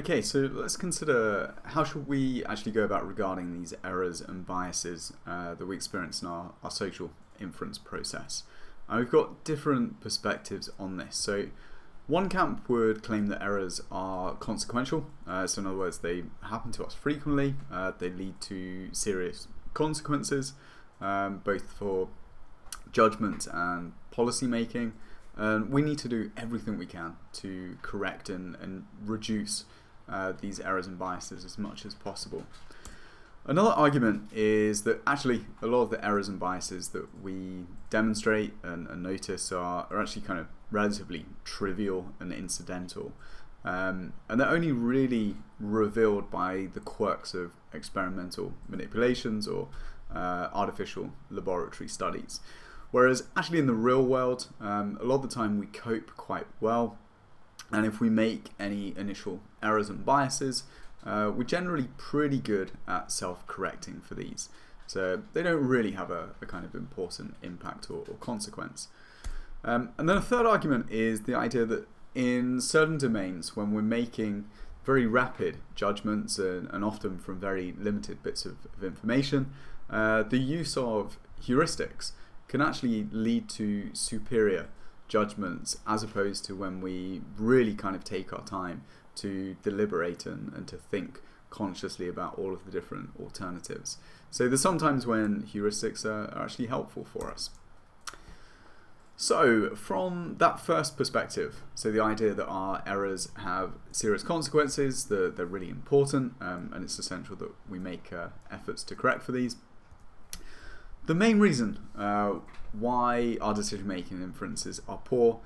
Okay, so let's consider how should we actually go about regarding these errors and biases that we experience in our social inference process. We've got different perspectives on this. So one camp would claim that errors are consequential. So in other words, they happen to us frequently. They lead to serious consequences, both for judgment and policy making. And we need to do everything we can to correct and reduce these errors and biases as much as possible. Another argument is that actually a lot of the errors and biases that we demonstrate and notice are actually kind of relatively trivial and incidental. And they're only really revealed by the quirks of experimental manipulations or artificial laboratory studies. Whereas actually in the real world, a lot of the time we cope quite well, and if we make any initial errors and biases, we're generally pretty good at self-correcting for these. So they don't really have a kind of important impact or consequence. And then a third argument is the idea that in certain domains, when we're making very rapid judgments and often from very limited bits of information, the use of heuristics can actually lead to superior judgments as opposed to when we really kind of take our time to deliberate and to think consciously about all of the different alternatives. So there's sometimes when heuristics are actually helpful for us. So from that first perspective, so the idea that our errors have serious consequences, that they're really important, and it's essential that we make efforts to correct for these. The main reason why our decision-making inferences are poor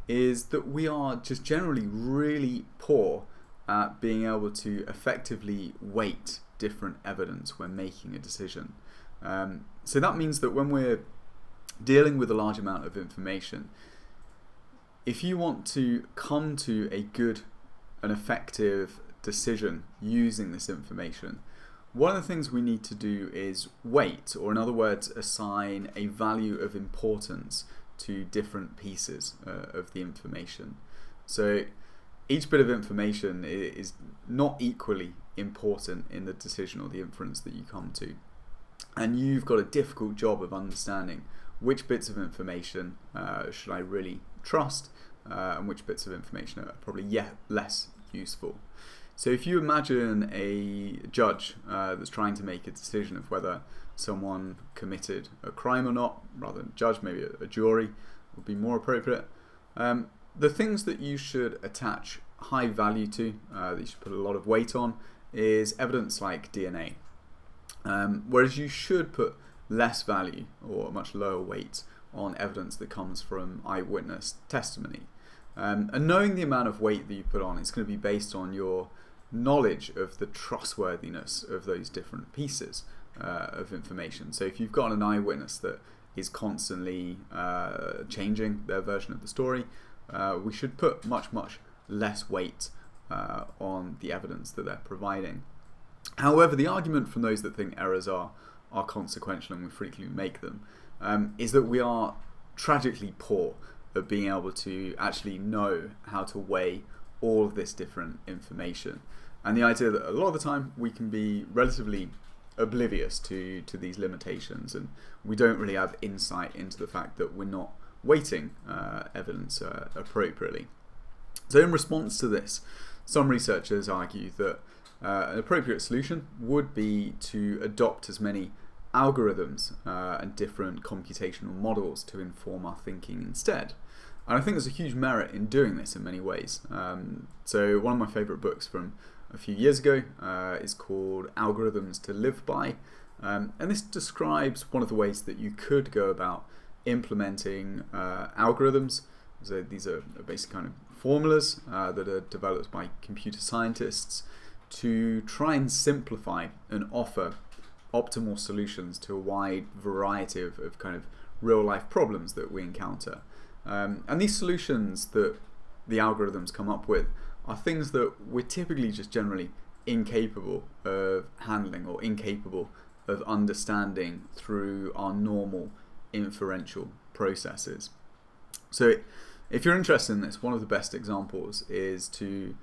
is that we are just generally really poor at being able to effectively weight different evidence when making a decision. So that means that when we're dealing with a large amount of information, if you want to come to a good and effective decision using this information, one of the things we need to do is weight, or in other words, assign a value of importance to different pieces of the information. So each bit of information is not equally important in the decision or the inference that you come to. And you've got a difficult job of understanding which bits of information should I really trust and which bits of information are probably less useful. So if you imagine a judge that's trying to make a decision of whether someone committed a crime or not, rather than judge, maybe a jury would be more appropriate, the things that you should attach high value to, that you should put a lot of weight on, is evidence like DNA. Whereas you should put less value or much lower weight on evidence that comes from eyewitness testimony. And knowing the amount of weight that you put on is going to be based on your knowledge of the trustworthiness of those different pieces of information. So if you've got an eyewitness that is constantly changing their version of the story, we should put much less weight on the evidence that they're providing. However, the argument from those that think errors are consequential, and we frequently make them, is that we are tragically poor at being able to actually know how to weigh all of this different information. And the idea that a lot of the time we can be relatively oblivious to these limitations, and we don't really have insight into the fact that we're not weighting evidence appropriately. So in response to this, some researchers argue that an appropriate solution would be to adopt as many algorithms and different computational models to inform our thinking instead. And I think there's a huge merit in doing this in many ways. So one of my favourite books from a few years ago is called Algorithms to Live By. And this describes one of the ways that you could go about implementing algorithms. So these are basic kind of formulas that are developed by computer scientists to try and simplify and offer optimal solutions to a wide variety of kind of real life problems that we encounter. And these solutions that the algorithms come up with are things that we're typically just generally incapable of handling or incapable of understanding through our normal inferential processes. So if you're interested in this, one of the best examples is to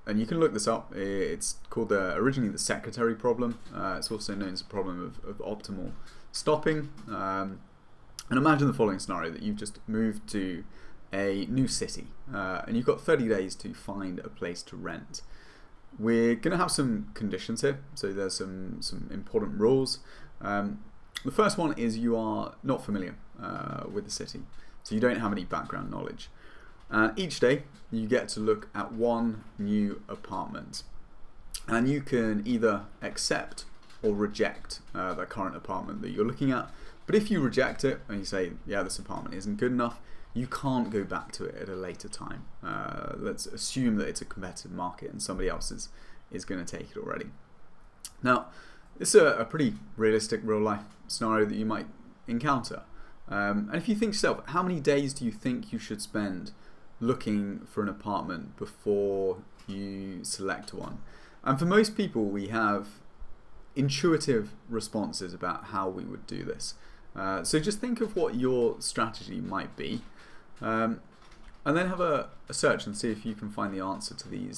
and you can look this up. It's called originally the secretary problem. It's also known as the problem of optimal stopping. And imagine the following scenario, that you've just moved to a new city and you've got 30 days to find a place to rent. We're going to have some conditions here, so there's some important rules. The first one is you are not familiar with the city, so you don't have any background knowledge. And each day you get to look at one new apartment, and you can either accept or reject the current apartment that you're looking at. But if you reject it and you say, yeah, this apartment isn't good enough, you can't go back to it at a later time. Let's assume that it's a competitive market and somebody else is going to take it already. Now, this is a pretty realistic real-life scenario that you might encounter. And if you think to yourself, how many days do you think you should spend looking for an apartment before you select one? And for most people, we have intuitive responses about how we would do this. So just think of what your strategy might be, and then have a search and see if you can find the answer to the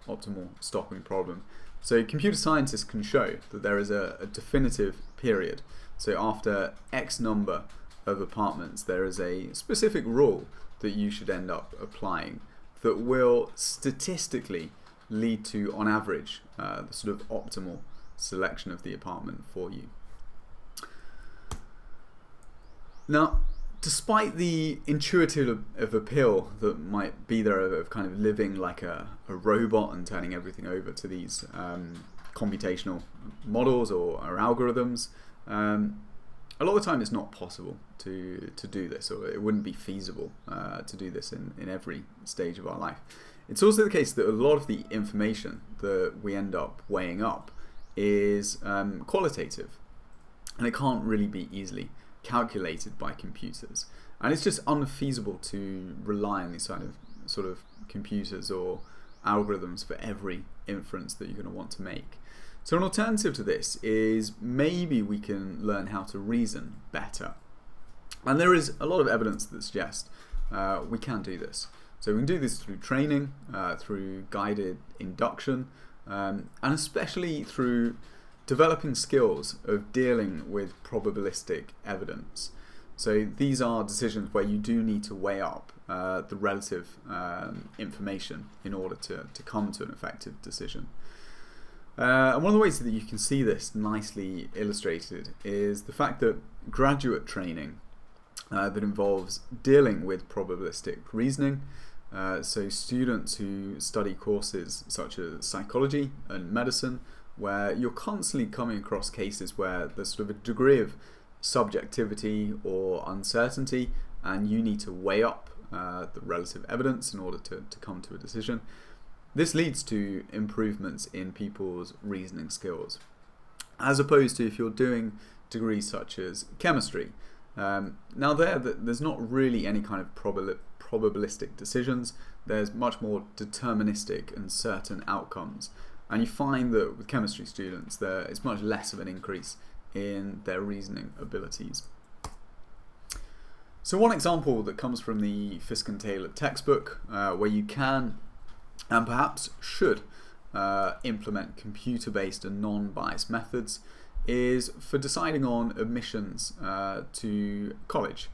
optimal stopping problem. So computer scientists can show that there is a definitive period. So after X number of apartments, there is a specific rule that you should end up applying that will statistically lead to, on average, the sort of optimal selection of the apartment for you. Now, despite the intuitive appeal that might be there of kind of living like a robot and turning everything over to these computational models or algorithms, a lot of the time it's not possible to do this, or it wouldn't be feasible to do this in every stage of our life. It's also the case that a lot of the information that we end up weighing up is qualitative, and it can't really be easily calculated by computers, and it's just unfeasible to rely on these sort of computers or algorithms for every inference that you're going to want to make. So an alternative to this is maybe we can learn how to reason better, and there is a lot of evidence that suggests we can do this. So we can do this through training, through guided induction, and especially through developing skills of dealing with probabilistic evidence. So these are decisions where you do need to weigh up the relative information in order to come to an effective decision. And one of the ways that you can see this nicely illustrated is the fact that graduate training that involves dealing with probabilistic reasoning, so students who study courses such as psychology and medicine, where you're constantly coming across cases where there's sort of a degree of subjectivity or uncertainty, and you need to weigh up the relative evidence in order to come to a decision. This leads to improvements in people's reasoning skills, as opposed to if you're doing degrees such as chemistry. Now there's not really any kind of probabilistic decisions. There's much more deterministic and certain outcomes. And you find that with chemistry students, there is much less of an increase in their reasoning abilities. So one example that comes from the Fisk and Taylor textbook, where you can and perhaps should implement computer-based and non-biased methods, is for deciding on admissions to college.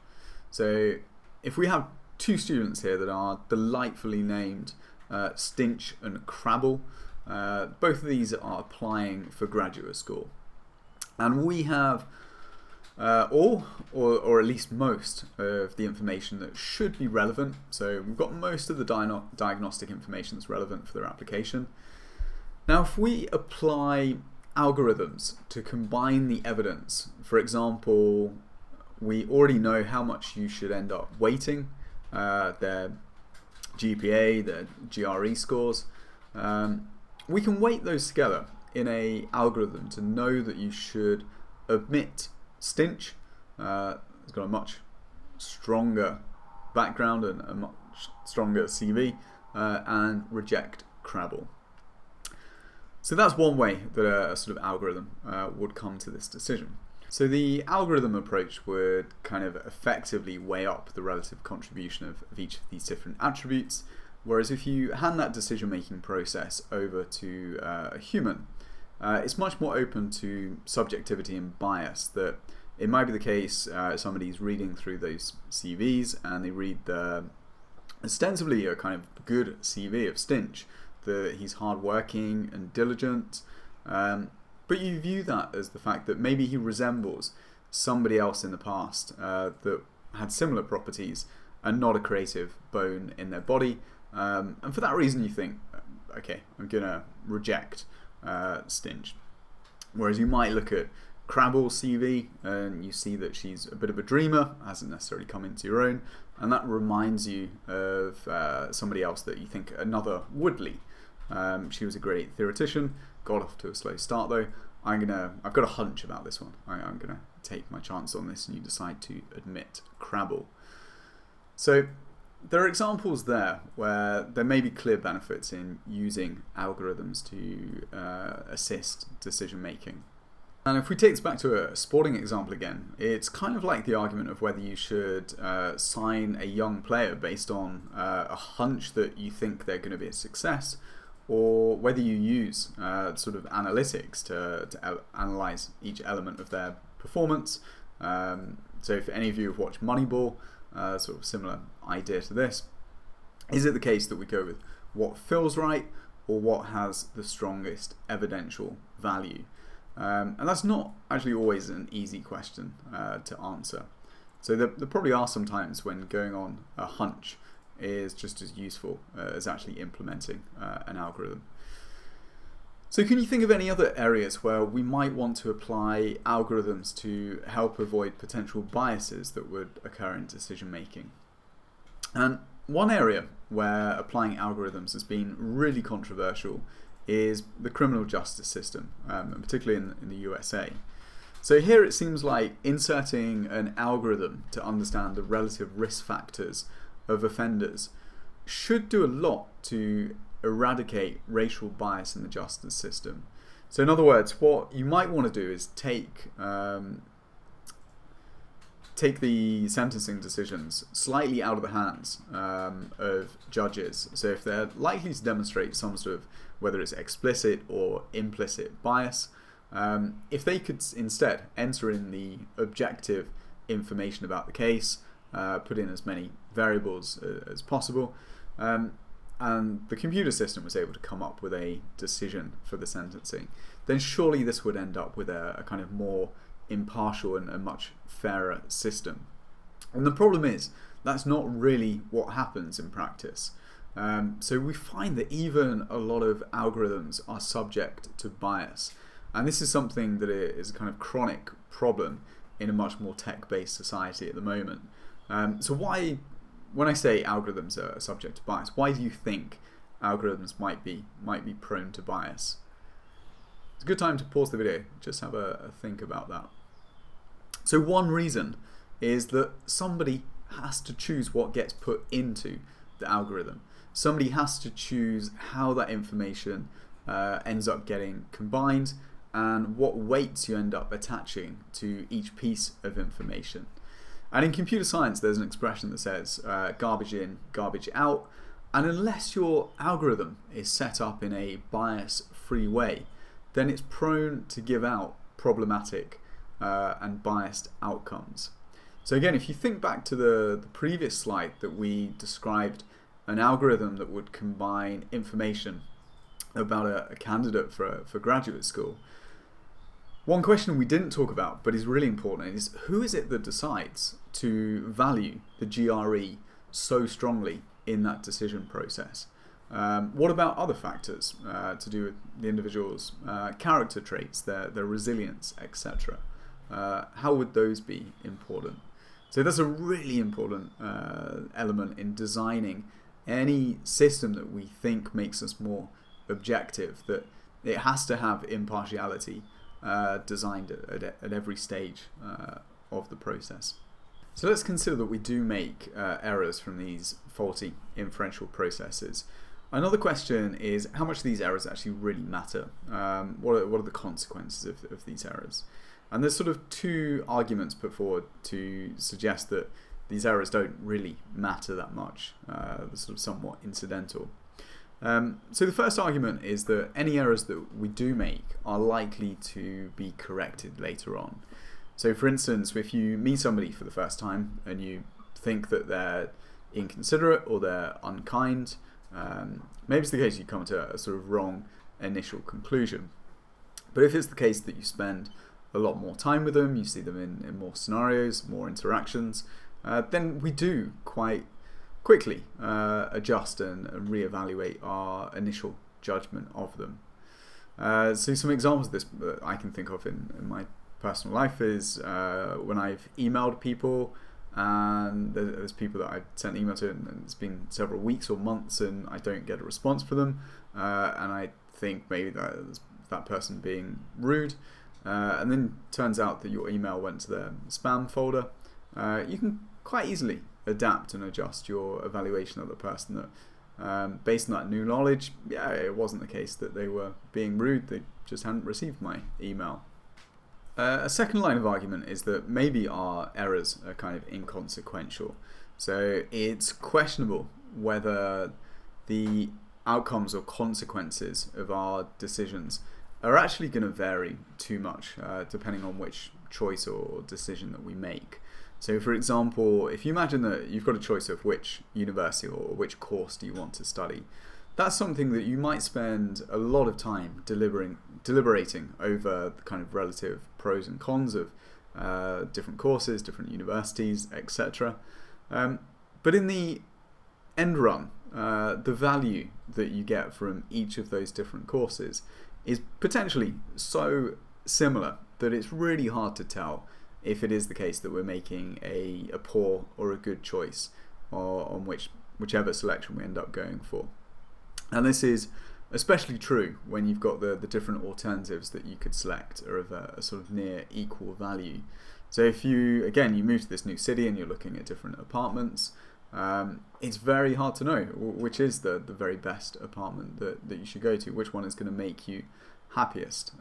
So if we have two students here that are delightfully named Stinch and Crabble, both of these are applying for graduate school, and we have all, or at least most of the information that should be relevant. So we've got most of the diagnostic information that's relevant for their application. Now if we apply algorithms to combine the evidence, for example, we already know how much you should end up weighting their GPA, their GRE scores. We can weight those together in an algorithm to know that you should admit Stinch. He's got a much stronger background and a much stronger CV, and reject Crabble. So that's one way that a sort of algorithm would come to this decision. So the algorithm approach would kind of effectively weigh up the relative contribution of each of these different attributes, Whereas if you hand that decision-making process over to a human, it's much more open to subjectivity and bias. That it might be the case somebody's reading through those CVs and they read the ostensibly a kind of good CV of Stinch, that he's hardworking and diligent, but you view that as the fact that maybe he resembles somebody else in the past that had similar properties and not a creative bone in their body, and for that reason you think, okay, I'm gonna reject Stinch. Whereas you might look at Crabble's CV and you see that she's a bit of a dreamer, hasn't necessarily come into your own, and that reminds you of somebody else that you think, another Woodley. She was a great theoretician, got off to a slow start though. I've got a hunch about this one. I'm gonna take my chance on this, and you decide to admit Crabble. So there are examples there where there may be clear benefits in using algorithms to assist decision making. And if we take this back to a sporting example again, it's kind of like the argument of whether you should sign a young player based on a hunch that you think they're going to be a success, or whether you use sort of analytics to analyze each element of their performance. So if any of you have watched Moneyball, sort of similar idea to this, is it the case that we go with what feels right or what has the strongest evidential value? And that's not actually always an easy question to answer. So there probably are some times when going on a hunch is just as useful as actually implementing an algorithm. So can you think of any other areas where we might want to apply algorithms to help avoid potential biases that would occur in decision making? And one area where applying algorithms has been really controversial is the criminal justice system, and particularly in the USA. So here it seems like inserting an algorithm to understand the relative risk factors of offenders should do a lot to eradicate racial bias in the justice system. So in other words, what you might want to do is take the sentencing decisions slightly out of the hands of judges. So if they're likely to demonstrate some sort of, whether it's explicit or implicit bias, if they could instead enter in the objective information about the case, put in as many variables as possible, and the computer system was able to come up with a decision for the sentencing, then surely this would end up with a kind of more impartial and a much fairer system. And the problem is, that's not really what happens in practice. So we find that even a lot of algorithms are subject to bias. And this is something that is a kind of chronic problem in a much more tech-based society at the moment. So why, when I say algorithms are subject to bias, why do you think algorithms might be prone to bias? It's a good time to pause the video, just have a think about that. So one reason is that somebody has to choose what gets put into the algorithm. Somebody has to choose how that information ends up getting combined and what weights you end up attaching to each piece of information. And in computer science, there's an expression that says garbage in, garbage out. And unless your algorithm is set up in a bias-free way, then it's prone to give out problematic and biased outcomes. So again, if you think back to the previous slide that we described an algorithm that would combine information about a candidate for graduate school, one question we didn't talk about but is really important is, who is it that decides to value the GRE so strongly in that decision process? What about other factors to do with the individual's character traits, their resilience, etc.? How would those be important? So that's a really important element in designing any system that we think makes us more objective, that it has to have impartiality designed at every stage of the process. So let's consider that we do make errors from these faulty inferential processes. Another question is, how much these errors actually really matter? What are the consequences of these errors? And there's sort of two arguments put forward to suggest that these errors don't really matter that much. They're sort of somewhat incidental. So the first argument is that any errors that we do make are likely to be corrected later on. So for instance, if you meet somebody for the first time and you think that they're inconsiderate or they're unkind, maybe it's the case you come to a sort of wrong initial conclusion. But if it's the case that you spend a lot more time with them, you see them in more scenarios, more interactions, then we do quite quickly adjust and reevaluate our initial judgment of them. So some examples of this that I can think of in my personal life is when I've emailed people, and there's people that I've sent email to and it's been several weeks or months and I don't get a response from them, and I think maybe that person being rude, and then turns out that your email went to their spam folder. You can quite easily adapt and adjust your evaluation of the person that, based on that new knowledge, it wasn't the case that they were being rude, they just hadn't received my email. A second line of argument is that maybe our errors are kind of inconsequential. So it's questionable whether the outcomes or consequences of our decisions are actually going to vary too much, depending on which choice or decision that we make. So for example, if you imagine that you've got a choice of which university or which course do you want to study, that's something that you might spend a lot of time deliberating over the kind of relative pros and cons of different courses, different universities, etc. But in the end run, the value that you get from each of those different courses is potentially so similar that it's really hard to tell if it is the case that we're making a poor or a good choice on whichever selection we end up going for. And this is especially true when you've got the different alternatives that you could select are of a sort of near equal value. So if you move to this new city and you're looking at different apartments, it's very hard to know which is the very best apartment that you should go to, which one is going to make you happiest.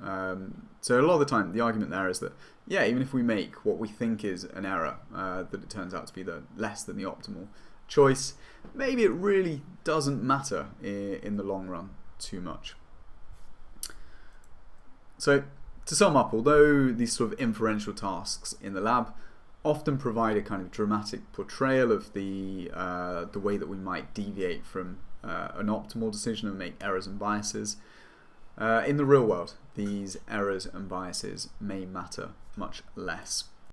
So a lot of the time the argument there is that even if we make what we think is an error, that it turns out to be the less than the optimal choice, maybe it really doesn't matter in the long run too much. So to sum up, although these sort of inferential tasks in the lab often provide a kind of dramatic portrayal of the way that we might deviate from an optimal decision and make errors and biases, in the real world, these errors and biases may matter much less.